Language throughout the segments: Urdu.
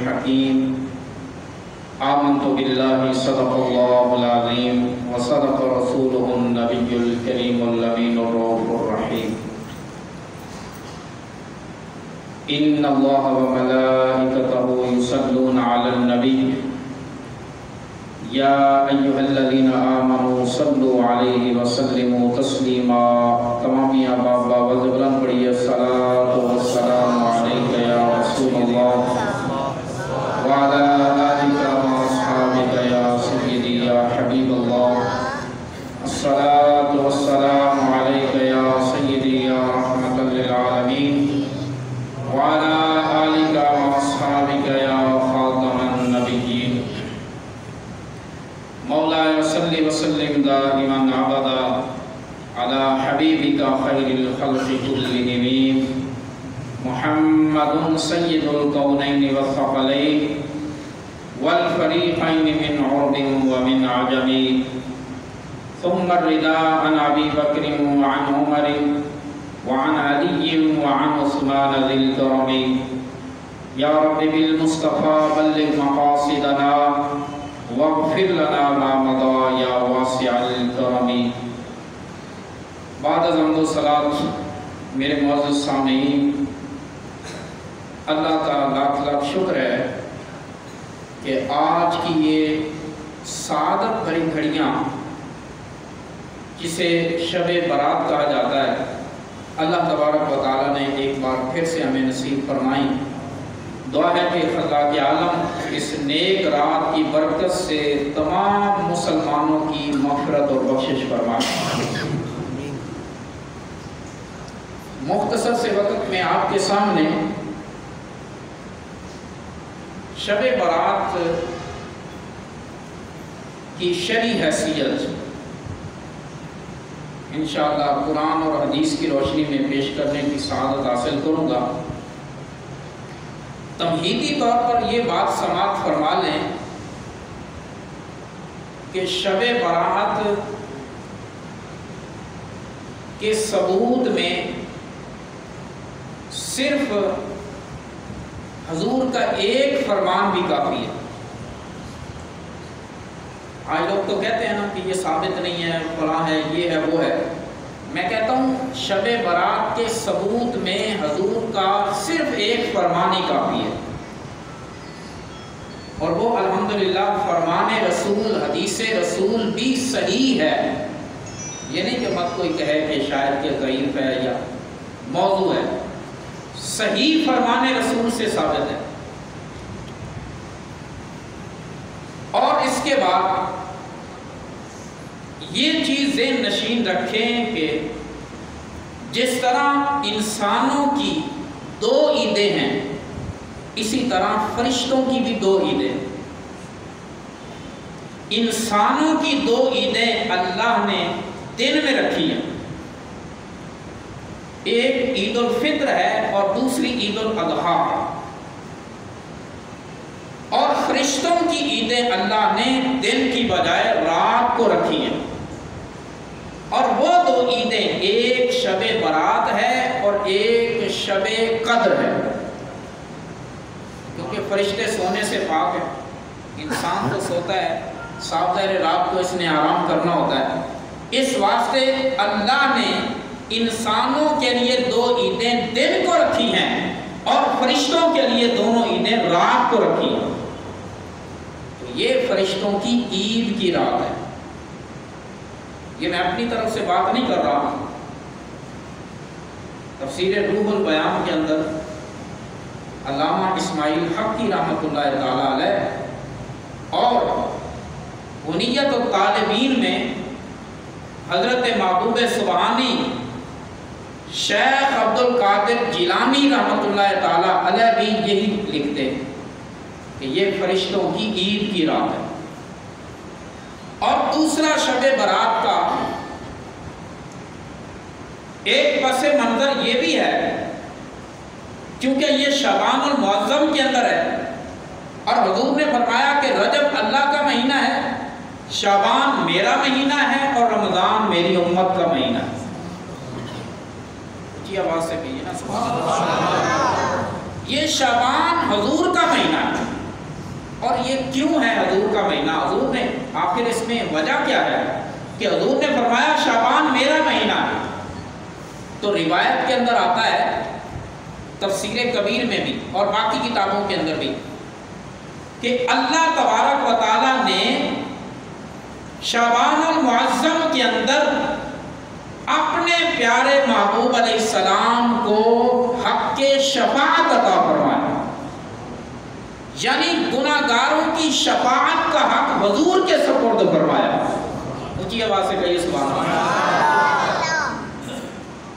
الحكيم آمنت بالله صدق الله العظيم وصدق رسوله النبي الكريم الأمين الرؤوف الرحيم إن الله وملائكته يصلون على النبي يا أيها الذين آمنوا صلوا عليه وسلموا تسليما تمام يا بابا وزبران پڑھیے الصلاة والسلام عليك يا رسول الله وعلى آلك وأصحابك يا سيدي يا حبيب الله الصلاة والسلام عليك يا سيدي يا رحمة للعالمين وعلى آلك وأصحابك يا خاتم النبيين مولاي صل وسلم دائما أبدا على حبيبك خير الخلق كلهم محمد سيد الكونين والثقلين والفريقين من عرب ومن عجم ثم الرداء عن أبي بكر وعن عمر وعن علي وعن عثمان ذي الكرم يا رب بالمصطفى بلغ مقاصدنا واغفر لنا ما مضى يا واسع الكرم بعد حمد و صلاۃ میرے معزز سامعین، اللہ کا لاکھ لاکھ شکر ہے کہ آج کی یہ سعادت بھری گھڑیاں جسے شب برات کہا جاتا ہے، اللہ تبارک و تعالیٰ نے ایک بار پھر سے ہمیں نصیب فرمائی۔ دعا ہے کہ خدا کے عالم اس نیک رات کی برکت سے تمام مسلمانوں کی مغفرت اور بخشش فرمائے۔ مختصر سے وقت میں آپ کے سامنے شب برات کی شرعی حیثیت انشاءاللہ قرآن اور حدیث کی روشنی میں پیش کرنے کی سعادت حاصل کروں گا۔ تمہیدی طور پر یہ بات سماعت فرما لیں کہ شب برات کے ثبوت میں صرف حضور کا ایک فرمان بھی کافی ہے۔ آج لوگ تو کہتے ہیں نا کہ یہ ثابت نہیں ہے، فلاں ہے، یہ ہے، وہ ہے۔ میں کہتا ہوں شب برات کے ثبوت میں حضور کا صرف ایک فرمان ہی کافی ہے، اور وہ الحمدللہ فرمان رسول، حدیث رسول بھی صحیح ہے۔ یہ نہیں کہ مت کوئی کہے کہ شاید کہ ضعیف ہے یا موضوع ہے، صحیح فرمان رسول سے ثابت ہے۔ اور اس کے بعد یہ چیز ذہن نشین رکھیں کہ جس طرح انسانوں کی دو عیدیں ہیں، اسی طرح فرشتوں کی بھی دو عیدیں۔ انسانوں کی دو عیدیں اللہ نے دن میں رکھی ہیں، ایک عید الفطر ہے اور دوسری عید الاضحیٰ ہے۔ اور فرشتوں کی عیدیں اللہ نے دن کی بجائے رات کو رکھی ہیں، اور وہ دو عیدیں ایک شب برات ہے اور ایک شب قدر ہے۔ کیونکہ فرشتے سونے سے پاک ہیں، انسان تو سوتا ہے، صاف ظاہر رات کو اس نے آرام کرنا ہوتا ہے، اس واسطے اللہ نے انسانوں کے لیے دو عیدیں دن کو رکھی ہیں اور فرشتوں کے لیے دونوں عیدیں رات کو رکھی ہیں۔ تو یہ فرشتوں کی عید کی رات ہے۔ یہ میں اپنی طرف سے بات نہیں کر رہا ہوں، تفسیر روح البیان کے اندر علامہ اسماعیل حق کی رحمۃ اللہ تعالی علیہ اور غنیت الطالبین میں حضرت محبوب سبحانی شیخ عبد القادر جیلانی رحمۃ اللہ تعالی علیہ بھی یہی لکھتے ہیں کہ یہ فرشتوں کی عید کی رات ہے۔ اور دوسرا شب برات کا ایک پس منظر یہ بھی ہے، کیونکہ یہ شعبان المعظم کے اندر ہے، اور حضور نے فرمایا کہ رجب اللہ کا مہینہ ہے، شعبان میرا مہینہ ہے، اور رمضان میری امت کا مہینہ ہے۔ اچھی آواز سے کہیے نا سبحان اللہ۔ یہ شعبان حضور کا مہینہ ہے، اور یہ کیوں ہے حضور کا مہینہ؟ حضور نے آخر اس میں وجہ کیا ہے کہ حضور نے فرمایا شعبان میرا مہینہ ہے. تو روایت کے اندر آتا ہے تفسیر کبیر میں بھی اور باقی کتابوں کے اندر بھی کہ اللہ تبارک و تعالیٰ نے شعبان المعظم کے اندر اپنے پیارے محبوب علیہ السلام کو حق شفاعت عطا فرمایا. یعنی گناہگاروں کی شفاعت کا حق حضور کے سپرد فرمایا. اونچی آواز سے کہیے سبحان اللہ.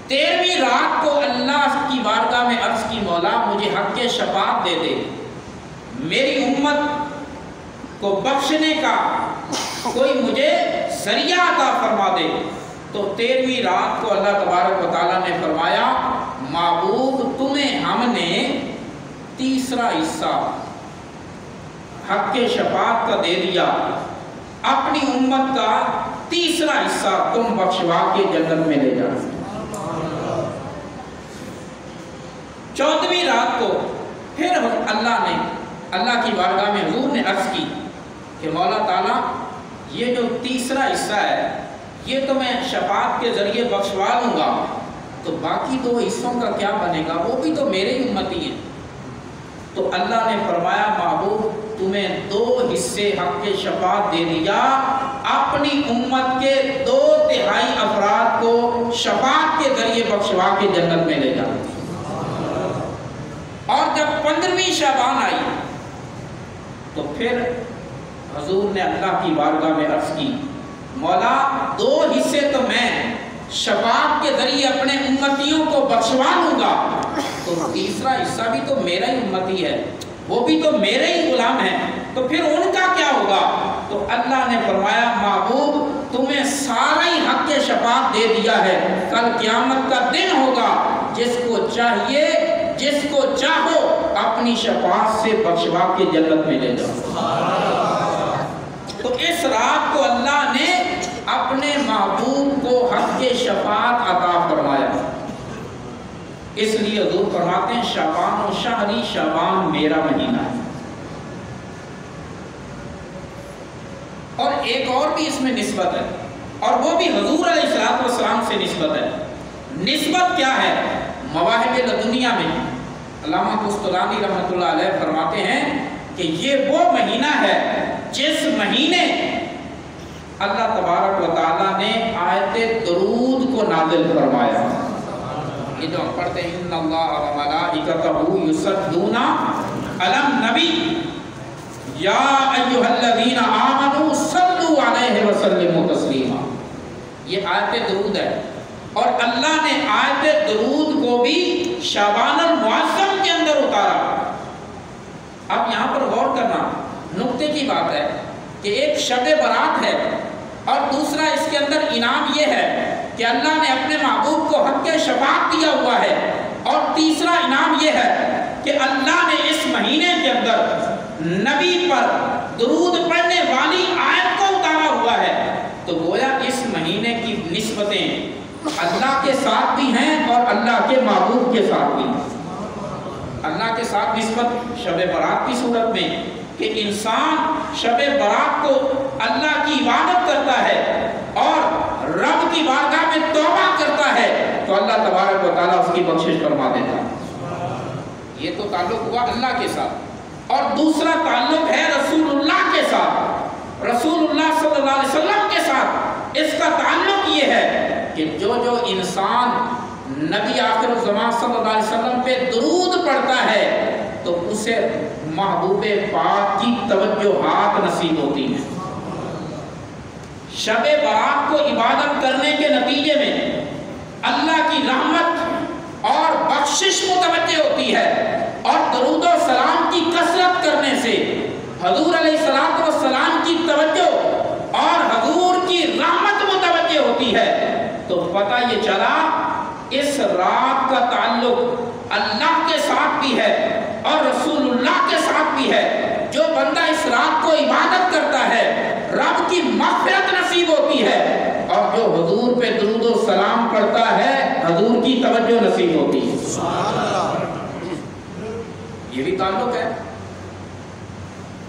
13ویں رات کو اللہ کی بارگاہ میں عرض کی مولا مجھے حق شفاعت دے دے، میری امت کو بخشنے کا کوئی مجھے ذریعہ عطا فرما دے. تو 13ویں رات کو اللہ تبارک و تعالیٰ نے فرمایا معبود تمہیں ہم نے تیسرا حصہ حق شفاعت کا دے دیا، اپنی امت کا تیسرا حصہ تم بخشوا کے جنت میں لے جا. 14ویں رات کو پھر اللہ کی بارگاہ میں حضور نے عرض کی کہ مولا تعالیٰ یہ جو تیسرا حصہ ہے یہ تو میں شفاعت کے ذریعے بخشوا لوں گا، تو باقی 2 حصوں کا کیا بنے گا؟ وہ بھی تو میرے ہی امتی ہیں. تو اللہ نے فرمایا محبوب تمہیں 2 حصے حق کے شفاعت دے دیا، اپنی امت کے 2/3 افراد کو شفاعت کے ذریعے بخشوا کے جنت میں لے جا. اور جب 15ویں شعبان آئی تو پھر حضور نے اللہ کی بارگاہ میں عرض کی مولا 2 حصے تو میں شفاعت کے ذریعے اپنے امتیوں کو بخشوا لوں گا، تو تیسرا حصہ بھی تو میرا ہی امتی ہے، وہ بھی تو میرے ہی غلام ہیں، تو پھر ان کا کیا ہوگا؟ تو اللہ نے فرمایا محبوب تمہیں سارا ہی حق شفاعت دے دیا ہے، کل قیامت کا دن ہوگا، جس کو چاہیے جس کو چاہو اپنی شفاعت سے بخشوا کے جنت میں لے جاؤ. تو اس رات کو اللہ نے اپنے محبوب کو حق شفاعت عطا فرمایا. اس لیے حضور فرماتے ہیں شعبان و شہری، شعبان میرا مہینہ ہے. اور ایک اور بھی اس میں نسبت ہے، اور وہ بھی حضور علیہ السلام سے نسبت ہے. نسبت کیا ہے؟ مواہب لدنیہ میں علامہ قسطلانی رحمۃ اللہ علیہ فرماتے ہیں کہ یہ وہ مہینہ ہے جس مہینے اللہ تبارک و تعالیٰ نے آیت درود کو نازل فرمایا. یہ جو ہم پڑھتے ہیں ان اللہ و ملائکتہ یصلون علی النبی یا ایھا الذین آمنوا صلوا علیہ وسلموا تسلیما، یہ آیت درود ہے. اور اللہ نے آیت درود کو بھی شعبان المعظم کے اندر اتارا. اب یہاں پر غور کرنا نقطے کی بات ہے کہ ایک شب برات ہے اور دوسرا اس کے اندر انعام یہ ہے کہ اللہ نے اپنے محبوب کو حق شفاعت دیا ہوا ہے، اور تیسرا انعام یہ ہے کہ اللہ نے اس مہینے کے اندر نبی پر درود پڑھنے والی آیت کو اتارا ہوا ہے. تو گویا اس مہینے کی نسبتیں اللہ کے ساتھ بھی ہیں اور اللہ کے محبوب کے ساتھ بھی. اللہ کے ساتھ نسبت شب برات کی صورت میں کہ انسان شب برات کو اللہ کی عبادت کرتا ہے اور رب کی بارگاہ میں توبہ کرتا ہے تو اللہ تبارک و تعالیٰ اس کی بخشش فرما دیتا ہے. یہ تو تعلق ہوا اللہ کے ساتھ. اور دوسرا تعلق ہے رسول اللہ کے ساتھ، رسول اللہ صلی اللہ علیہ وسلم کے ساتھ. اس کا تعلق یہ ہے کہ جو انسان نبی آخر الزمان صلی اللہ علیہ وسلم پہ درود پڑھتا ہے تو اسے محبوب پاک کی توجہات نصیب ہوتی ہیں. شب برات کو عبادت کرنے کے نتیجے میں اللہ کی رحمت اور بخشش متوجہ ہوتی ہے، اور درود و سلام کی کثرت کرنے سے حضور علیہ السلام کی توجہ اور حضور کی رحمت متوجہ ہوتی ہے. تو پتہ یہ چلا اس رات کا تعلق اللہ کے ساتھ بھی ہے اور رسول اللہ کے ساتھ بھی ہے. جو بندہ اس رات کو عبادت کرتا ہے رب کی مغفرت نصیب ہوتی ہے، اور جو حضور پہ درود و سلام پڑھتا ہے حضور کی توجہ نصیب ہوتی ہے. یہ بھی تعلق ہے.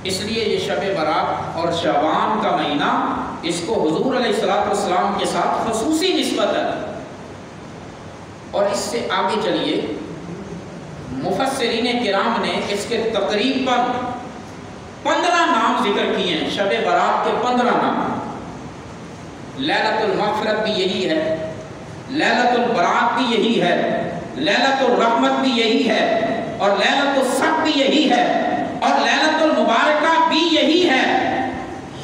اس لیے یہ شب برات اور شعبان کا مہینہ، اس کو حضور علیہ السلام کے ساتھ خصوصی نسبت ہے۔ اور اس سے آگے چلیے، مفسرین کرام نے اس کے تقریباً 15 نام ذکر کیے ہیں، شب برات کے 15 نام۔ لیلۃ المغفرت بھی یہی ہے، لیلۃ البرات بھی یہی ہے، لیلۃ الرحمت بھی یہی ہے، اور لیلۃ الصف بھی یہی ہے، اور لیلۃ المبارکہ بھی یہی ہے۔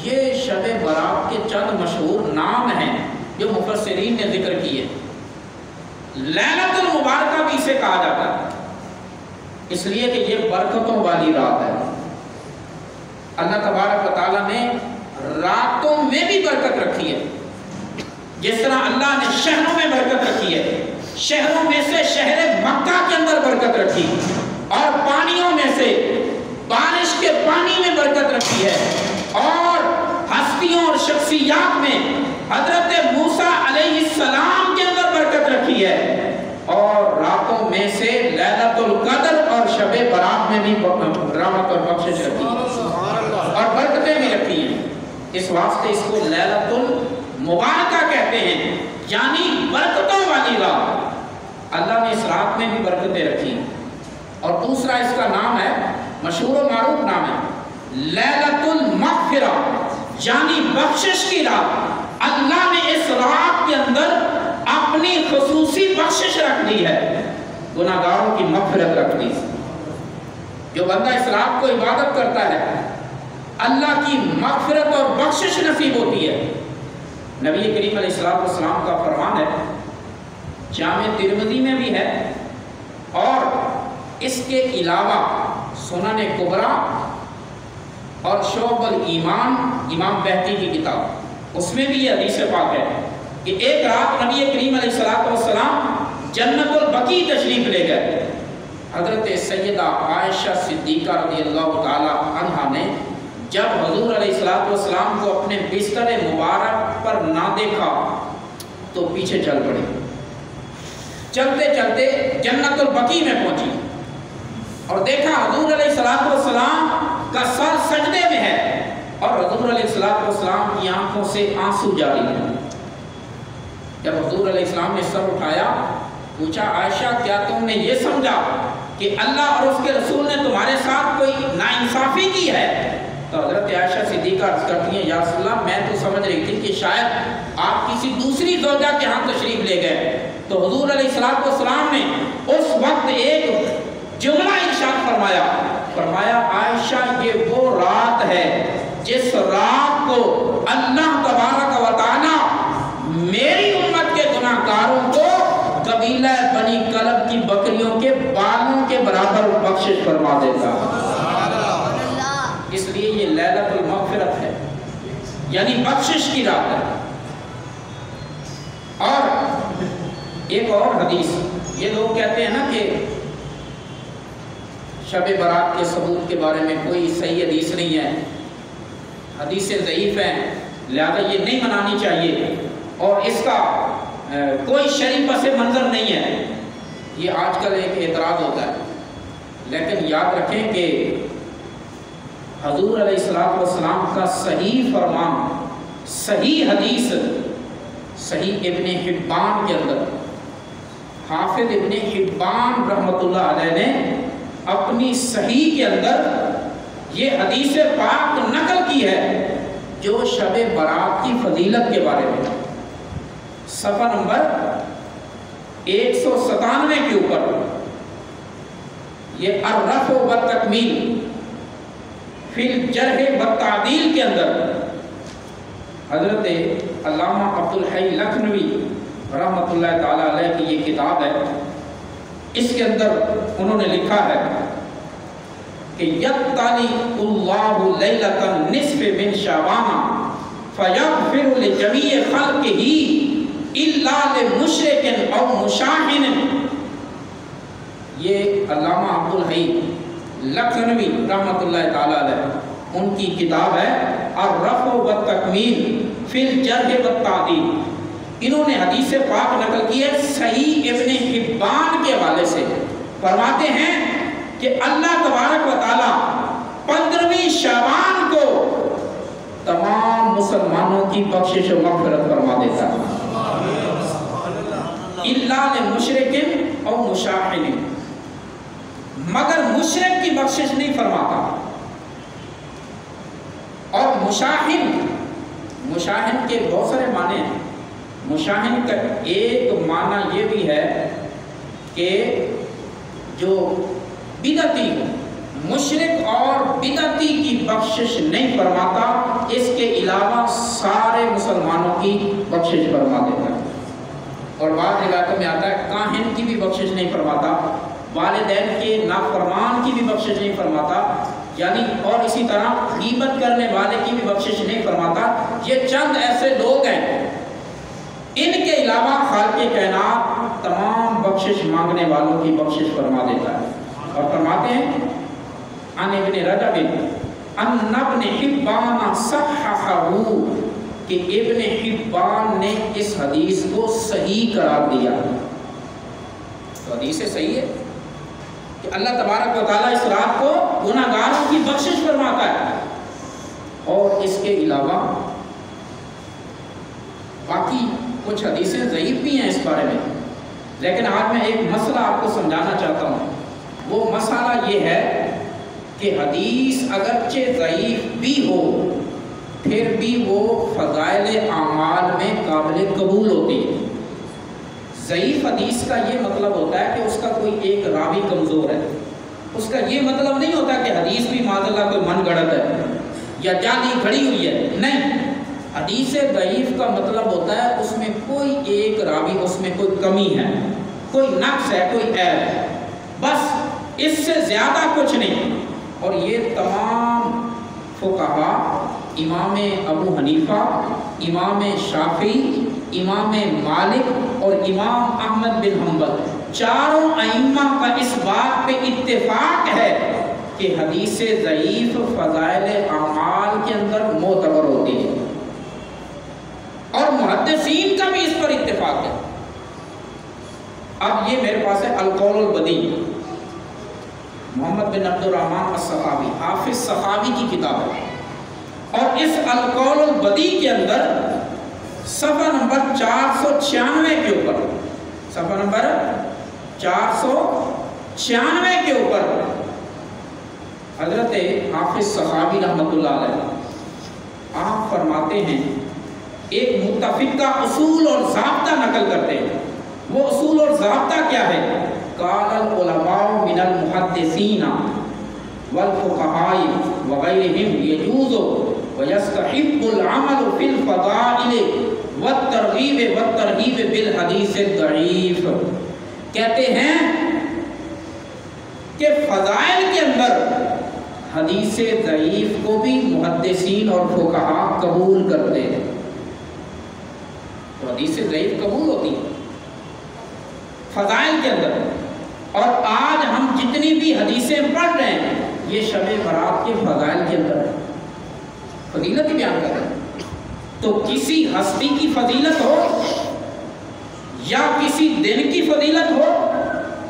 یہ شب برات کے چند مشہور نام ہیں جو مفسرین نے ذکر کیے۔ لیلۃ المبارکہ بھی اسے کہا جاتا ہے اس لیے کہ یہ برکتوں والی رات ہے۔ اللہ تبارک و تعالیٰ نے راتوں میں بھی برکت رکھی ہے، جس طرح اللہ نے شہروں میں برکت رکھی ہے۔ شہروں میں سے شہر مکہ کے اندر برکت رکھی، اور پانیوں میں سے بارش کے پانی میں برکت رکھی ہے، اور ہستیوں اور شخصیات میں حضرت موسیٰ علیہ السلام کے اندر برکت رکھی ہے، اور راتوں میں سے لیلۃ القدر اور شب برات میں بھی رحمت اور بخشش رکھی ہے، اور برکتیں بھی رکھی ہیں۔ اس واسطے اس کو لیلۃ المبارکہ کہتے ہیں، یعنی برکتوں والی رات۔ اللہ نے اس رات میں بھی برکتیں رکھی۔ اور دوسرا اس کا نام ہے، مشہور و معروف نام ہے، لیلۃ المغفرہ، یعنی بخشش کی رات۔ اللہ نے اس رات کے اندر اپنی خصوصی بخشش رکھ دی ہے، گناہگاروں کی مغفرت رکھ دی۔ جو بندہ اس رات کو عبادت کرتا ہے، اللہ کی مغفرت اور بخشش نصیب ہوتی ہے۔ نبی کریم علیہ السلام کا فرمان ہے، جامع ترمذی میں بھی ہے، اور اس کے علاوہ سنن کبریٰ اور شعب الایمان امام بہقی کی کتاب، اس میں بھی یہ حدیث پاک ہے کہ ایک رات نبی کریم علیہ السلام جنت البقیع تشریف لے گئے۔ حضرت سیدہ عائشہ صدیقہ رضی اللہ تعالی عنہا نے جب حضور علیہ السلام کو اپنے بستر مبارک پر نہ دیکھا تو پیچھے چل پڑی۔ چلتے چلتے جنت البقیع میں پہنچی اور دیکھا حضور علیہ السلام کا سر سجدے میں ہے، اور حضور علیہ السلام کی آنکھوں سے آنسو جاری ہیں۔ جب حضور علیہ السلام نے سر اٹھایا، پوچھا، عائشہ کیا تم نے یہ سمجھا کہ اللہ اور اس کے رسول نے تمہارے ساتھ کوئی ناانصافی کی ہے؟ تو حضرت عائشہ صدیقہ عرض کرتی ہیں، یا رسول اللہ میں تو سمجھ رہی تھی کہ شاید آپ کسی دوسری زوجہ کے ہاں تشریف لے گئے۔ تو حضور علیہ السلام نے اس وقت ایک جملہ ارشاد فرمایا، عائشہ یہ وہ رات ہے جس رات کو اللہ تبارک و تعالی میری امت کے گناہگاروں کو قبیلہ بنی کلب کی بکریوں کے بالوں کے برابر بخشش فرما دیتا۔ اس لیے یہ لیلۃ المغفرت ہے، یعنی بخشش کی رات ہے۔ اور ایک اور حدیث، یہ لوگ کہتے ہیں نا کہ شب برات کے ثبوت کے بارے میں کوئی صحیح حدیث نہیں ہے، حدیثیں ضعیف ہیں، لہذا یہ نہیں منانی چاہیے، اور اس کا کوئی شرعی پس منظر نہیں ہے۔ یہ آج کل ایک اعتراض ہوتا ہے، لیکن یاد رکھیں کہ حضور علیہ السلام کا صحیح فرمان، صحیح حدیث صحیح ابن حبان کے اندر، حافظ ابن حبان رحمۃ اللہ علیہ نے اپنی صحیح کے اندر یہ حدیث پاک نقل کی ہے جو شب برات کی فضیلت کے بارے میں، صفحہ نمبر 197 کے اوپر، یہ الرفع والتکمیل فی الجرح والتعدیل کے اندر حضرت علامہ عبدالحی لکھنوی رحمۃ اللہ تعالیٰ علیہ کی یہ کتاب ہے۔ اس کے اندر انہوں نے لکھا ہے کہ یطلی اللہ لیلۃ النصف من شعبان فیغفر لجمیع خلقہ الا لمشرک او مشاہن۔ یہ علامہ عبدالحی لکھنوی رحمۃ اللہ تعالیٰ علیہ ان کی کتاب ہے الرفع والتکمیل فی الجرح والتعدیل۔ انہوں نے حدیث پاک نقل کی ہے صحیح ابن حبان کے حوالے سے، فرماتے ہیں کہ اللہ تبارک و تعالی 15ویں شعبان مسلمانوں کی بخشش و مغفرت فرما دیتا ہے. الا لمشرک او مشاحن، مگر مشرک کی بخشش نہیں فرماتا. اور مشاحن کے بہت سارے معنی ہیں. مشاحن کا ایک معنی یہ بھی ہے کہ جو بدعتی مشرک اور بدعتی کی بخشش نہیں فرماتا، اس کے علاوہ سارے مسلمانوں کی بخشش فرما دیتا ہے. اور بعض علاقوں میں آتا ہے کاہن کی بھی بخشش نہیں فرماتا، والدین کے نافرمان کی بھی بخشش نہیں فرماتا، یعنی اور اسی طرح غیبت کرنے والے کی بھی بخشش نہیں فرماتا. یہ چند ایسے لوگ ہیں، ان کے علاوہ خالق کائنات تمام بخشش مانگنے والوں کی بخشش فرما دیتا ہے. اور فرماتے ہیں عن ابن رجب ان ابن حبان صححہ، کہ ابن حبان نے اس حدیث کو صحیح قرار دیا. تو حدیث صحیح ہے کہ اللہ تبارک و تعالیٰ اس رات کو گناہگاروں کی بخشش فرماتا ہے. اور اس کے علاوہ باقی کچھ حدیثیں ضعیف بھی ہیں اس بارے میں، لیکن آج میں ایک مسئلہ آپ کو سمجھانا چاہتا ہوں. وہ مسئلہ یہ ہے کہ حدیث اگرچہ ضعیف بھی ہو پھر بھی وہ فضائل اعمال میں قابل قبول ہوتی ہے. ضعیف حدیث کا یہ مطلب ہوتا ہے کہ اس کا کوئی ایک راوی کمزور ہے. اس کا یہ مطلب نہیں ہوتا کہ حدیث بھی معاذ اللہ کوئی من گڑت ہے یا جعلی کھڑی ہوئی ہے. نہیں، حدیث ضعیف کا مطلب ہوتا ہے اس میں کوئی ایک راوی، اس میں کوئی کمی ہے، کوئی نقص ہے، کوئی عیب ہے، بس اس سے زیادہ کچھ نہیں. اور یہ تمام فقہا، امام ابو حنیفہ، امام شافعی، امام مالک اور امام احمد بن حنبل، چاروں ائمہ کا اس بات پہ اتفاق ہے کہ حدیث ضعیف فضائل اعمال کے اندر معتبر ہوتی ہے. اور محدثین کا بھی اس پر اتفاق ہے. اب یہ میرے پاس ہے القول البدیع، محمد بن عبد الرحمن السخاوی، حافظ سخاوی کی کتاب ہے. اور اس القول البدیع کے اندر صفحہ نمبر 496 کے اوپر، صفحہ نمبر 496 کے اوپر حضرت حافظ سخاوی رحمۃ اللہ علیہ آپ فرماتے ہیں، ایک متفقہ اصول اور ضابطہ نقل کرتے ہیں. وہ اصول اور ضابطہ کیا ہے؟ قال العلماء من المحدثین والفقہاء وغیرہم یجوز ویستحب العمل فی الفضائل والترغیب والترہیب بالحدیث الضعیف. کہتے ہیں کہ فضائل کے اندر حدیث ضعیف کو بھی محدثین اور فقہاء قبول کرتے ہیں. تو حدیث ضعیف قبول ہوتی ہے فضائل کے اندر. اور آج ہم جتنی بھی حدیثیں پڑھ رہے ہیں یہ شب برات کے فضائل کے اندر ہے، فضیلت ہی بیان کر رہے ہیں. تو کسی ہستی کی فضیلت ہو یا کسی دن کی فضیلت ہو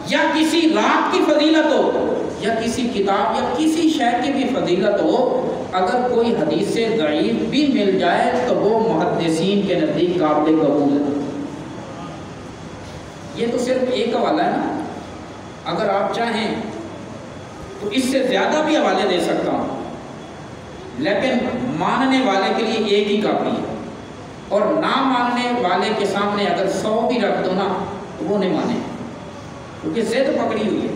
یا کسی رات کی فضیلت ہو یا کسی کتاب یا کسی شے کی بھی فضیلت ہو، اگر کوئی حدیث ضعیف بھی مل جائے تو وہ محدثین کے نزدیک قابل قبول ہے. یہ تو صرف ایک حوالہ ہے نا، اگر آپ چاہیں تو اس سے زیادہ بھی حوالے دے سکتا ہوں، لیکن ماننے والے کے لیے ایک ہی کافی ہے. اور نہ ماننے والے کے سامنے اگر 100 بھی رکھ دو نا تو وہ نہیں مانے، کیونکہ ضد پکڑی ہوئی ہے.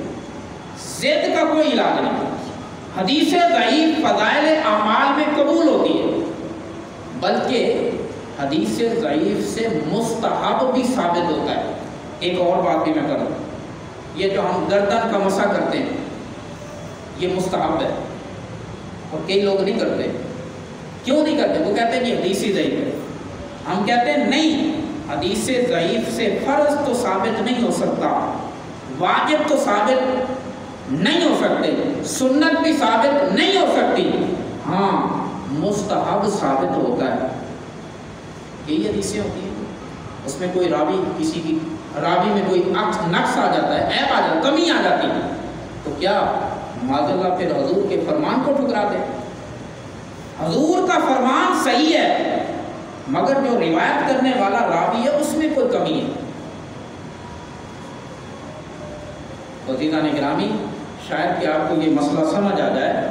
ضد کا کوئی علاج نہیں. حدیث ضعیف فضائل اعمال میں قبول ہوتی ہے، بلکہ حدیث ضعیف سے مستحب بھی ثابت ہوتا ہے. ایک اور بات بھی میں کروں، یہ جو ہم گردن کا مسح کرتے ہیں یہ مستحب ہے، اور کئی لوگ نہیں کرتے. کیوں نہیں کرتے؟ وہ کہتے ہیں کہ حدیث ضعیف ہے. ہم کہتے ہیں نہیں، حدیث ضعیف سے فرض تو ثابت نہیں ہو سکتا، واجب تو ثابت نہیں ہو سکتے، سنت بھی ثابت نہیں ہو سکتی، ہاں مستحب ثابت ہوتا ہے. یہی حدیثیں ہوتی ہیں. اس میں کوئی راوی، کسی کی راوی میں کوئی نقص آ جاتا ہے، عیب آ جاتا ہے، کمی آ جاتی ہے، تو کیا معاذ اللہ پھر حضور کے فرمان کو ٹھکرا دے؟ حضور کا فرمان صحیح ہے مگر جو روایت کرنے والا راوی ہے اس میں کوئی کمی ہے۔ عزیزان گرامی، شاید کہ آپ کو یہ مسئلہ سمجھ آ جائے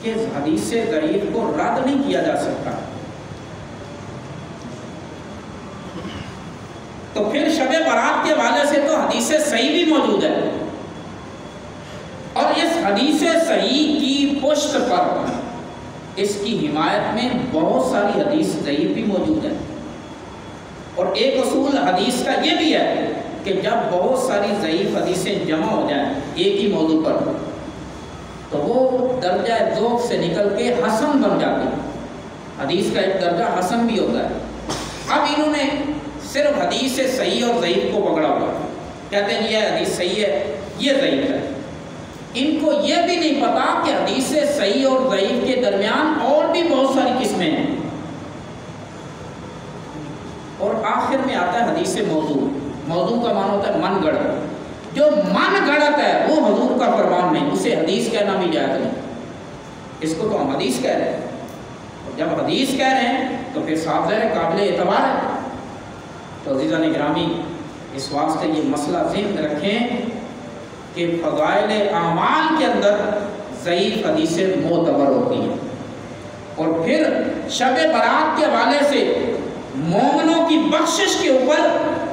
کہ حدیث ضعیف کو رد نہیں کیا جا سکتا، تو پھر شب برات کے حوالے سے تو حدیث صحیح بھی موجود ہے، اور اس حدیث صحیح کی پشت پر اس کی حمایت میں بہت ساری حدیث ضعیف بھی موجود ہے۔ اور ایک اصول حدیث کا یہ بھی ہے کہ جب بہت ساری ضعیف حدیثیں جمع ہو جائیں ایک ہی موضوع پر تو وہ درجہ ذوق سے نکل کے حسن بن جاتی ہے۔ حدیث کا ایک درجہ حسن بھی ہوتا ہے۔ اب انہوں نے صرف حدیث صحیح اور ضعیف کو پکڑا ہوا، کہتے ہیں یہ حدیث صحیح ہے یہ ضعیف ہے، ان کو یہ بھی نہیں پتا کہ حدیث صحیح اور ضعیف کے درمیان اور بھی بہت ساری قسمیں ہیں۔ اور آخر میں آتا ہے حدیث موضوع۔ موضوع کا معنی ہوتا ہے من گڑت، جو من گڑت ہے وہ حضور کا فرمان نہیں، اسے حدیث کہنا بھی جائز نہیں، اس کو تو ہم حدیث کہہ رہے ہیں۔ جب حدیث کہہ رہے ہیں تو پھر صاحب ظاہر قابل اعتبار ہے۔ تو عزیزان گرامی، اس واسطے یہ مسئلہ ذہن رکھیں کہ فضائل اعمال کے اندر ضعیف حدیثیں معتبر ہوتی ہیں، اور پھر شب برات کے حوالے سے مومنوں کی بخشش کے اوپر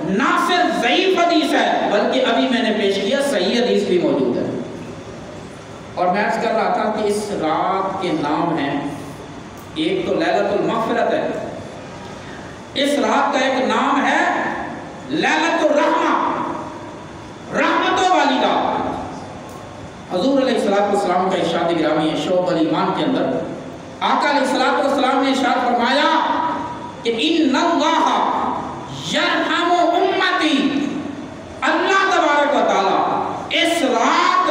نہ صرف ضعیف حدیث ہے بلکہ ابھی میں نے پیش کیا صحیح حدیث بھی موجود ہے۔ اور میں عرض کر رہا تھا کہ اس رات کے نام ہیں، ایک تو لیلۃ المغفرت ہے، اس رات کا ایک نام ہے لیلۃ الرحمہ، رحمتوں والی رات۔ حضور علیہ السلام کا ارشاد گرامی ہے شعب الایمان کے اندر، آقا علیہ السلام نے ارشاد فرمایا کہ ان اللہ یرحم امتی، اللہ تبارک و تعالی اس رات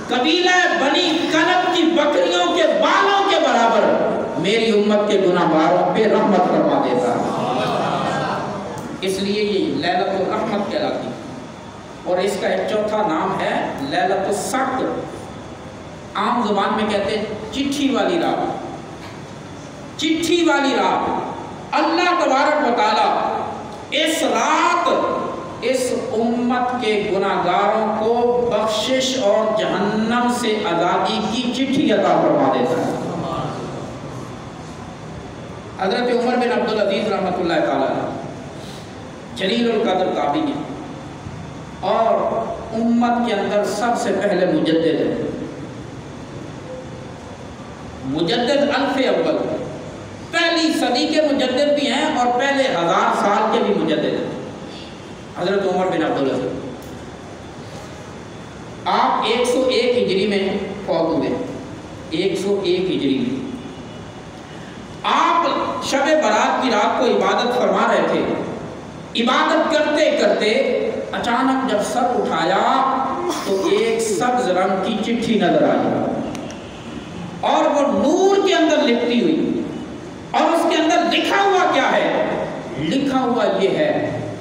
قبیلہ بنی کلب کی بکریوں کے بالوں کے برابر میری امت کے گناہ گاروں پہ رحمت فرما دیتا ہے، اس لیے یہ لیلۃ الرحمت کہلاتی ہے۔ اور اس کا ایک چوتھا نام ہے لیلۃ الصقر، عام زبان میں کہتے ہیں چٹھی والی رات۔ چٹھی والی رات، اللہ تبارک و تعالی اس رات اس امت کے گناہ گاروں کو بخشش اور جہنم سے آزادی کی چٹھی عطا فرما دیتا ہے۔ حضرت عمر بن عبدالعزیز رحمۃ اللہ تعالی جلیل القدر تابعی ہیں، اور امت کے اندر سب سے پہلے مجدد ہے، مجدد الف اول، پہلی صدی کے مجدد بھی ہیں اور پہلے 1000 سال کے بھی مجدد ہیں، حضرت عمر بن عبدالعزیز۔ آپ 101 ہجری میں فوت ہوئے، 101 ہجری میں۔ آپ شب برات کی رات کو عبادت فرما رہے تھے، عبادت کرتے کرتے اچانک جب سر اٹھایا تو ایک سبز رنگ کی چٹھی نظر آئی، اور وہ نور کے اندر لپٹی ہوئی، اور اس کے اندر لکھا ہوا کیا ہے؟ لکھا ہوا یہ ہے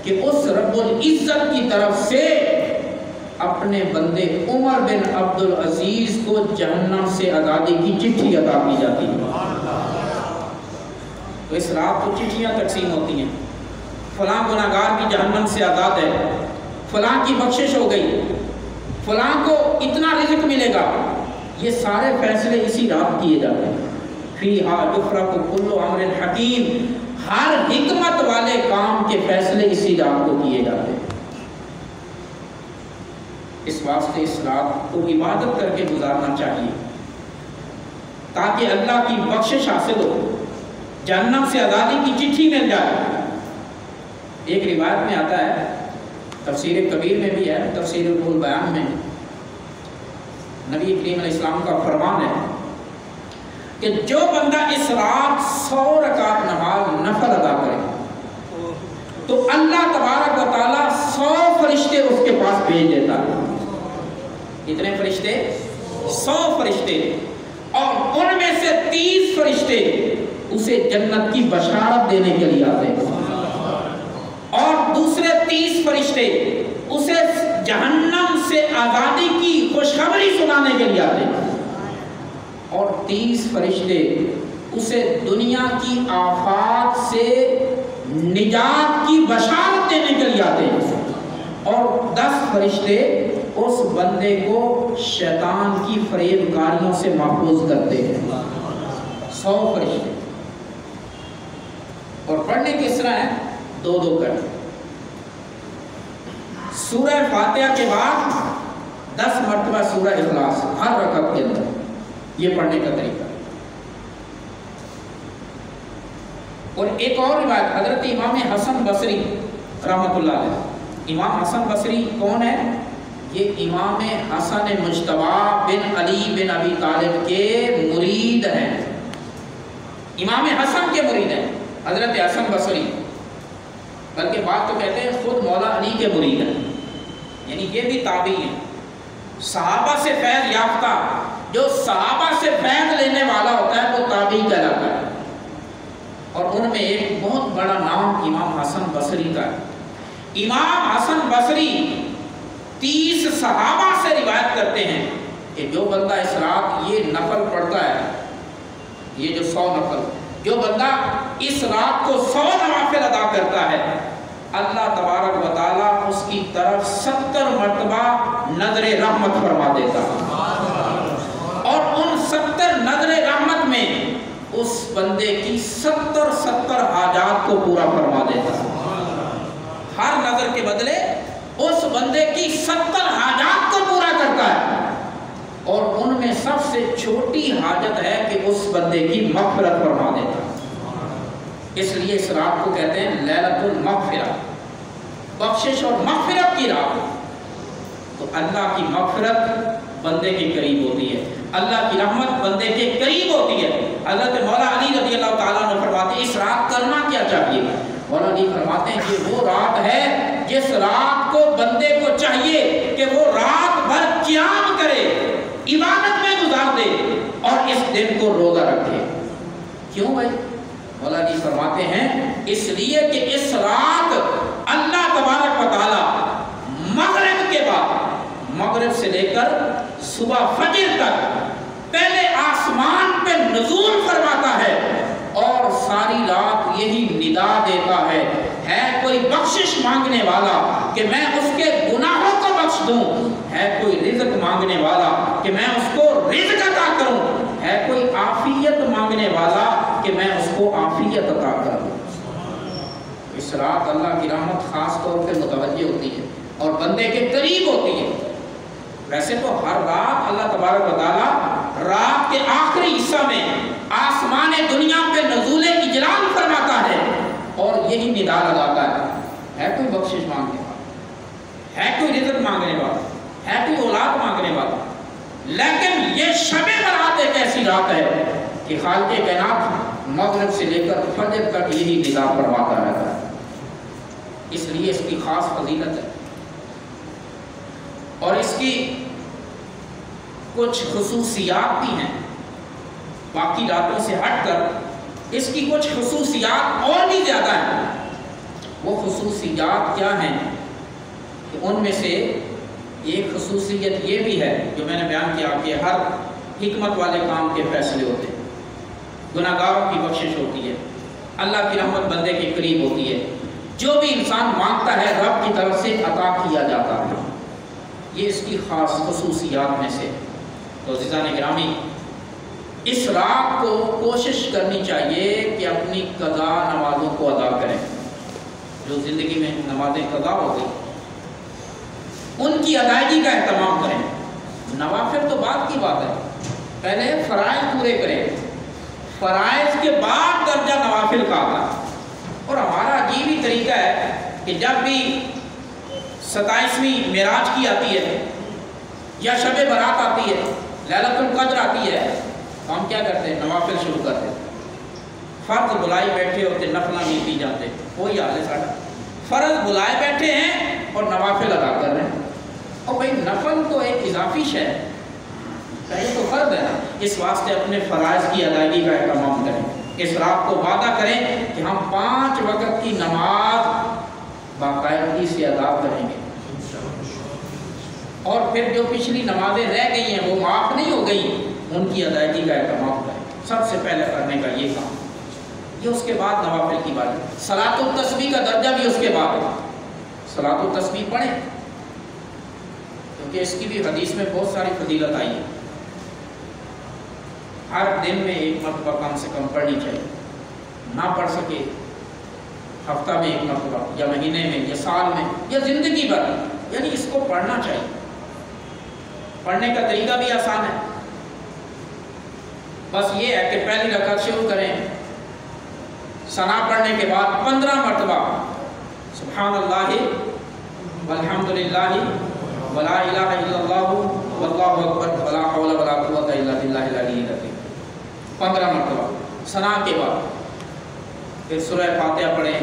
کہ اس رب العزت کی طرف سے اپنے بندے عمر بن عبدالعزیز کو جہنم سے آزادی کی چٹھی عطا کی جاتی ہے۔ تو اس رات کو چٹھیاں تقسیم ہوتی ہیں، فلاں گناہگار بھی جہنم سے آزاد ہے، فلاں کی بخشش ہو گئی، فلاں کو اتنا رزق ملے گا، یہ سارے فیصلے اسی رات کیے جاتے ہیں۔ فیہا یفرق کل امر حکیم، ہر حکمت والے کام کے فیصلے اسی رات کو کیے جاتے ہیں۔ اس واسطے اس رات کو عبادت کر کے گزارنا چاہیے تاکہ اللہ کی بخشش حاصل ہو، جہنم سے آزادی کی چٹھی مل جائے۔ ایک روایت میں آتا ہے، تفسیر کبیر میں بھی ہے، تفسیر روح البیان میں، نبی کریم علیہ السلام کا فرمان ہے کہ جو بندہ اس رات 100 رکعت نماز نفل ادا کرے تو اللہ تبارک و تعالیٰ 100 فرشتے اس کے پاس بھیج دیتا ہے۔ کتنے فرشتے؟ 100 فرشتے، اور ان میں سے 30 فرشتے اسے جنت کی بشارت دینے کے لیے آتے ہیں، اور دوسرے 30 فرشتے اسے جہنم سے آزادی کی خوشخبری سنانے کے لیے آتے ہیں۔ اور 30 فرشتے اسے دنیا کی آفات سے نجات کی بشارت دینے کے لیے آتے ہیں، اور 10 فرشتے اس بندے کو شیطان کی فریب کاریوں سے محفوظ کرتے ہیں، 100 فرشتے۔ اور پڑھنے کس طرح ہے؟ 2 کر سورہ فاتحہ کے بعد 10 مرتبہ سورہ اخلاص ہر رکعت کے اندر، یہ پڑھنے کا طریقہ۔ اور ایک اور روایت حضرت امام حسن بصری رحمۃ اللہ علیہ، امام حسن بصری کون ہے؟ یہ امام حسن مجتبی بن علی بن ابی طالب کے مرید ہیں، امام حسن کے مرید ہیں حضرت حسن بصری، بلکہ بات تو کہتے ہیں خود مولا علی کے مرید ہیں، یعنی یہ بھی تابعی ہیں، صحابہ سے فیض یافتہ، جو صحابہ سے فیض لینے والا ہوتا ہے وہ تابعی کہلاتا ہے۔ اور ان میں ایک بہت بڑا نام امام حسن بصری کا ہے۔ امام حسن بصری 30 صحابہ سے روایت کرتے ہیں کہ جو بندہ اس رات یہ نفل پڑھتا ہے، یہ جو 100 نفل، جو بندہ اس رات کو 100 نوافل ادا کرتا ہے، اللہ تبارک و تعالیٰ اس کی طرف 70 مرتبہ نظر رحمت فرما دیتا ہے، اور ان 70 نظر رحمت میں اس بندے کی 70 حاجات کو پورا فرما دیتا ہے۔ ہر نظر کے بدلے اس بندے کی 70 حاجات کو پورا کرتا ہے، اور ان میں سب سے چھوٹی حاجت ہے کہ اس بندے کی مغفرت فرما دیتا ہے۔ اس لیے اس رات کو کہتے ہیں لیلۃ المغفرہ، بخشش اور مغفرت کی رات۔ تو اللہ کی مغفرت بندے کے قریب ہوتی ہے، اللہ کی رحمت بندے کے قریب ہوتی ہے۔ حضرت مولا علی رضی اللہ تعالیٰ عنہ فرماتے ہیں اس رات کرنا کیا چاہیے؟ مولا علی فرماتے ہیں کہ وہ رات ہے جس رات کو بندے کو چاہیے کہ وہ رات بھر قیام کرے، عبادت میں گزار دے، اور اس دن کو روزہ رکھے۔ کیوں بھائی؟ مولا علی فرماتے ہیں اس لیے کہ اس رات اللہ تبارک و تعالیٰ مغرب کے بعد، مغرب سے لے کر صبح فجر تک پہلے آسمان پہ نزول فرماتا ہے، اور ساری رات یہی ندا دیتا ہے کوئی بخشش مانگنے والا کہ میں اس کے گناہوں کو بخش دوں، ہے کوئی رزق مانگنے والا کہ میں اس کو رزق عطا کروں، ہے کوئی عافیت مانگنے والا کہ میں اس کو عافیت عطا کروں۔ اس رات اللہ کی رحمت خاص طور پہ متوجہ ہوتی ہے اور بندے کے قریب ہوتی ہے۔ ویسے تو ہر رات اللہ تبارک و تعالیٰ رات کے آخری حصہ میں آسمان دنیا پہ نزول اجلال فرماتا ہے، اور یہی ندا لگاتا ہے کوئی بخشش مانگنے والا، ہے کوئی رزق مانگنے والا، ہے کوئی اولاد مانگنے والا۔ لیکن یہ شب برات ایک ایسی رات ہے کہ خالق کائنات مغرب سے لے کر فجر تک یہی ندا فرماتا رہتا ہے، اس لیے اس کی خاص فضیلت ہے۔ اور اس کی کچھ خصوصیات بھی ہیں، باقی راتوں سے ہٹ کر اس کی کچھ خصوصیات اور بھی زیادہ ہیں۔ وہ خصوصیات کیا ہیں کہ ان میں سے ایک خصوصیت یہ بھی ہے جو میں نے بیان کیا کہ ہر حکمت والے کام کے فیصلے ہوتے ہیں، گناہگاروں کی بخشش ہوتی ہے، اللہ کی رحمت بندے کے قریب ہوتی ہے، جو بھی انسان مانگتا ہے رب کی طرف سے عطا کیا جاتا ہے، یہ اس کی خاص خصوصیات میں سے۔ تو عزیزان گرامی، اس رات کو کوشش کرنی چاہیے کہ اپنی قضا نمازوں کو ادا کریں، جو زندگی میں نمازیں قضا ہو گئی ان کی ادائیگی کا اہتمام کریں۔ نوافل تو بعد کی بات ہے، پہلے فرائض پورے کریں، فرائض کے بعد درجہ نوافل کا آتا ہے۔ اور ہمارا عجیب ہی طریقہ ہے کہ جب بھی 27ویں معراج کی آتی ہے یا شب برات آتی ہے، لیلۃ القدر آتی ہے، تو ہم کیا کرتے ہیں؟ نوافل شروع کرتے ہیں۔ فرض بلائے بیٹھے ہوتے، نفلیں نہیں پی جاتے، وہی حال ہے ساڑھا۔ فرض بلائے بیٹھے ہیں اور نوافل ادا کر رہے ہیں، اور بھائی نفل تو ایک اضافی شے ہے، پہلے تو فرض ہے نا، اس واسطے اپنے فرائض کی ادائیگی کا اہتمام کریں۔ اس رات کو وعدہ کریں کہ ہم 5 وقت کی نماز باقاعدگی سے ادا کریں گے، اور پھر جو پچھلی نمازیں رہ گئی ہیں وہ معاف نہیں ہو گئی، ان کی ادائیگی کا اہتمام کریں، سب سے پہلے کرنے کا یہ کام، یہ اس کے بعد نوافل کی بات ہے۔ صلاۃ التسبیح کا درجہ بھی اس کے بعد ہے، صلاۃ التسبیح پڑھیں کیونکہ اس کی بھی حدیث میں بہت ساری فضیلت آئی ہے۔ ہر دن میں ایک مرتبہ کم سے کم پڑھنی چاہیے، نہ پڑھ سکے ہفتہ میں ایک مرتبہ یا مہینے میں یا سال میں یا زندگی بھر، یعنی اس کو پڑھنا چاہیے۔ پڑھنے کا طریقہ بھی آسان ہے، بس یہ ہے کہ پہلی رکعت شروع کریں، ثنا پڑھنے کے بعد 15 مرتبہ سبحان اللہ والحمد للہ ولا الہ الا اللہ واللہ اکبر ولا حول ولا قوۃ الا باللہ العلی العظیم 15 مرتبہ۔ ثنا کے بعد پھر سورہ فاتحہ پڑھیں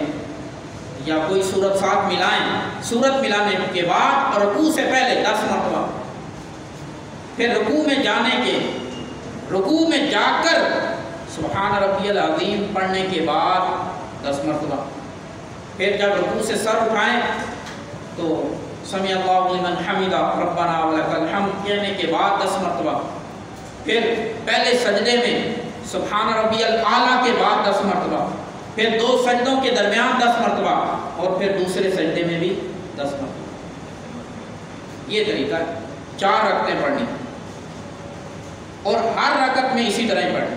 یا کوئی سورت ساتھ ملائیں، سورت ملانے کے بعد اور رکوع سے پہلے 10 مرتبہ، پھر رکوع میں جانے کے رکوع میں جا کر سبحان ربی العظیم پڑھنے کے بعد 10 مرتبہ، پھر جب رکوع سے سر اٹھائیں تو سمیع اللہ لمن حمدہ ربنا ولک الحمد کہنے کے بعد 10 مرتبہ، پھر پہلے سجدے میں سبحان ربی الاعلیٰ کے بعد 10 مرتبہ، پھر 2 سجدوں کے درمیان 10 مرتبہ اور پھر دوسرے سجدے میں بھی 10 مرتبہ۔ یہ طریقہ ہے 4 رکعتیں پڑھنی اور ہر رکعت میں اسی طرح ہی پڑھنی،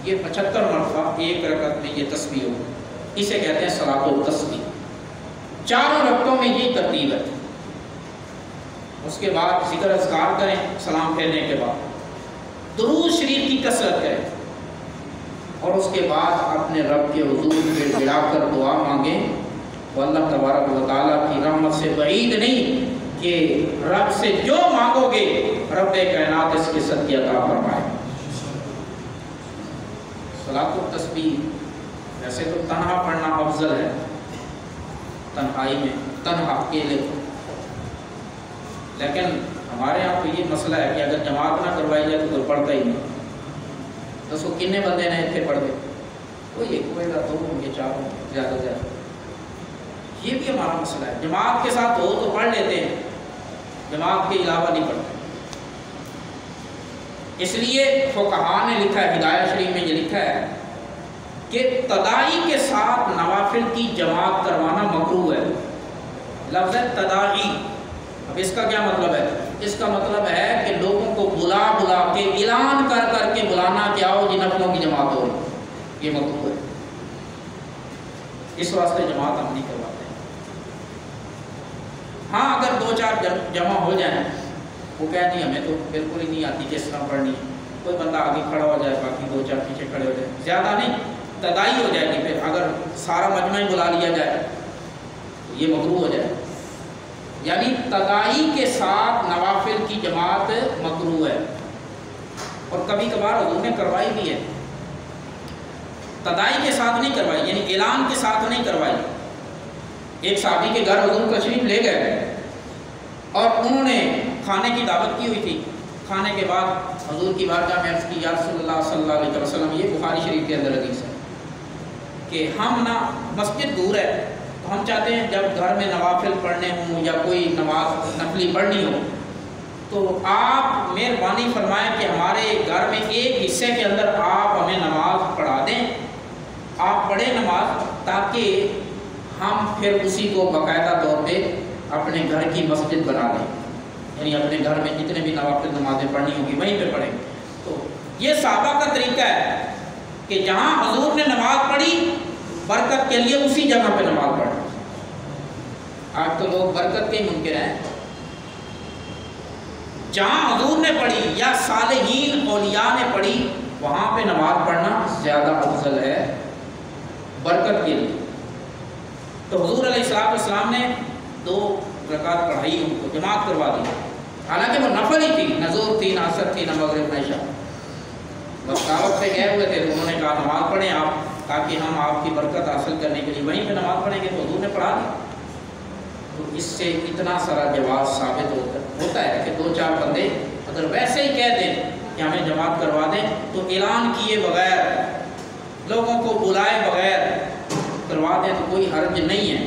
یہ 75 مرتبہ ایک رکعت میں یہ تسبیح ہو، اسے کہتے ہیں صلاۃ التسبیح۔ چاروں رکعتوں میں یہ ترتیب ہے۔ اس کے بعد ذکر اذکار کریں، سلام پھیرنے کے بعد درود شریف کی کثرت کریں اور اس کے بعد اپنے رب کے حضور میں گڑا کر دعا مانگیں تو اللہ تبارک و تعالیٰ کی رحمت سے بعید نہیں کہ رب سے جو مانگو گے رب کائنات اس کے صدقے عطا فرمائے۔ صلاۃ التسبیح ویسے تو تنہا پڑھنا افضل ہے، تنہائی میں تنہا اکیلے، لیکن ہمارے یہاں تو یہ مسئلہ ہے کہ اگر جماعت نہ کروائی جائے تو کوئی پڑھتا ہی نہیں، تو سو کتنے بندے نے اتنے پڑھ گئے، کوئی ایک ہوئے گا، 2 ہوں گے، 4 ہوں گے زیادہ سے زیادہ۔ یہ بھی ہمارا مسئلہ ہے، جماعت کے ساتھ ہو تو پڑھ لیتے ہیں، جماعت کے علاوہ نہیں پڑھتے۔ اس لیے فقہاء نے لکھا ہے، ہدایہ شریف میں یہ لکھا ہے کہ تداعی کے ساتھ نوافل کی جماعت کروانا مکروہ ہے۔ لفظ ہے تداعی، اب اس کا کیا مطلب ہے؟ اس کا مطلب ہے کہ لوگوں کو بلا بلا کے اعلان کر کر کے بلانا کہ آؤ جی نفلوں کی جماعت ہو رہی، یہ مکروہ ہے، اس واسطے جماعت ہم نہیں کرواتے۔ ہاں اگر 2-4 جمع ہو جائیں، وہ کہہ دی ہمیں تو بالکل ہی نہیں آتی کس طرح پڑھنی، کوئی بندہ آگے کھڑا ہو جائے باقی 2-4 پیچھے کھڑے ہو جائے، زیادہ نہیں، تدائی ہو جائے گی۔ پھر اگر سارا مجمع ہی بلا لیا جائے تو یہ مکروہ ہو جائے، یعنی تدائی کے ساتھ نوافل کی جماعت مکروہ ہے۔ اور کبھی کبھار حضور نے کروائی بھی ہے، تدائی کے ساتھ نہیں کروائی، یعنی اعلان کے ساتھ نہیں کروائی۔ ایک صحابی کے گھر حضور تشریف لے گئے اور انہوں نے کھانے کی دعوت کی ہوئی تھی، کھانے کے بعد حضور کی بارگاہ میں عرض کی، یا رسول اللہ صلی اللہ علیہ وسلم، یہ بخاری شریف کے اندر حدیث ہے کہ ہم نہ مسجد دور ہے تو ہم چاہتے ہیں جب گھر میں نوافل پڑھنے ہوں یا کوئی نماز نفلی پڑھنی ہو تو آپ مہربانی فرمائیں کہ ہمارے گھر میں ایک حصے کے اندر آپ ہمیں نماز پڑھا دیں، آپ پڑھیں نماز، تاکہ ہم پھر اسی کو باقاعدہ طور پہ اپنے گھر کی مسجد بنا دیں، یعنی اپنے گھر میں جتنے بھی نوافل نمازیں پڑھنی ہوگی وہیں پہ پڑھیں۔ تو یہ صحابہ کا طریقہ ہے کہ جہاں حضور نے نماز پڑھی برکت کے لیے اسی جگہ پہ نماز پڑھیں۔ آج تو لوگ برکت کے ہی منکر ہیں، جہاں حضور نے پڑھی یا صالحین اولیاء نے پڑھی وہاں پہ نماز پڑھنا زیادہ افضل ہے برکت کے لیے۔ تو حضور علیہ السلام نے 2 رکعت پڑھائی، ان کو جماعت کروا دی، حالانکہ وہ نفل ہی تھی، نہ ظہر تھی، نہ عصر تھی، نہ مغرب، نہ عشاء، بس دعوت پہ گئے ہوئے تھے تو انہوں نے کہا نماز پڑھیں آپ، تاکہ ہم آپ کی برکت حاصل کرنے کے لیے وہیں پہ نماز پڑھیں گے، تو حضور نے پڑھا دی۔ تو اس سے اتنا سارا جواز ثابت ہوتا ہے کہ 2-4 بندے اگر ویسے ہی کہہ دیں کہ ہمیں جماعت کروا دیں تو اعلان کیے بغیر، لوگوں کو بلائے بغیر کروا دیں تو کوئی حرج نہیں ہے۔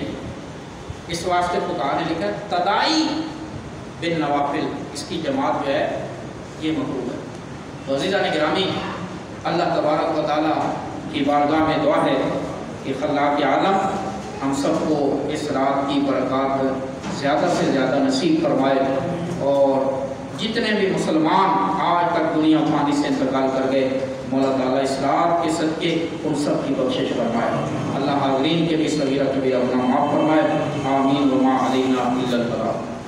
اس واسطے فقہاء نے لکھا تدائی بن نوافل، اس کی جماعت جو ہے یہ مکروہ ہے۔ تو عزیزان گرامی، اللہ تبارک و تعالیٰ کی بارگاہ میں دعا ہے کہ خلاق عالم ہم سب کو اس رات کی برکات زیادہ سے زیادہ نصیب فرمائے، اور جتنے بھی مسلمان آج تک دنیا فانی سے انتقال کر گئے، مولا تعالیٰ اس رات کے صدقے ان سب کی بخشش فرمائے۔ اللہ حاضرین کے بھی صغیرہ کبیرہ گناہ معاف فرمائے۔ آمین وما علینا الا البلاغ۔